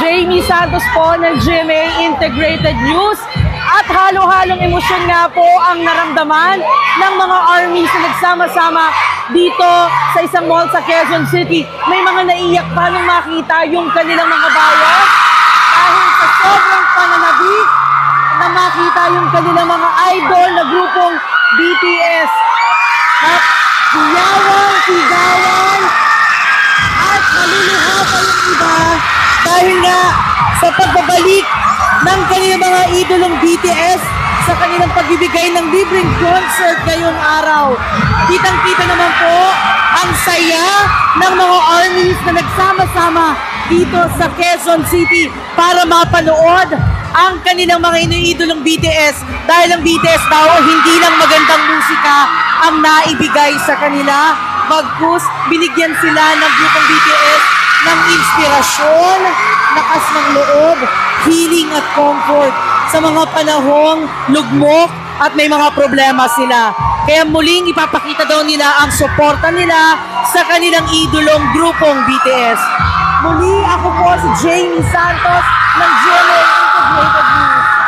Jamie Santos po ng GMA Integrated News. At halo-halong emosyon nga po ang naramdaman ng mga armies na nagsama-sama dito sa isang mall sa Quezon City. May mga naiyak pa nung makita yung kanilang mga bayan dahil sa sobrang pananabik na makita yung kanilang mga idol na grupong BTS. At sigawan, at maluluha pa yung iba dahil nga sa pagbabalik ng kanilang mga idolong BTS sa kanilang pagbibigay ng libreng concert ngayong araw. Kitang-kita naman po ang saya ng mga armies na nagsama-sama dito sa Quezon City para mapanood ang kanilang mga iniidolong BTS dahil ang BTS daw hindi lang magandang musika ang naibigay sa kanila, bagkus binigyan sila ng grupong BTS ng inspirasyon, lakas ng loob, healing at comfort sa mga panahong lugmok at may mga problema sila. Kaya muling ipapakita daw nila ang suporta nila sa kanilang idolong grupong BTS. Muli ako po si Jamie Santos ng GMA Integrated News.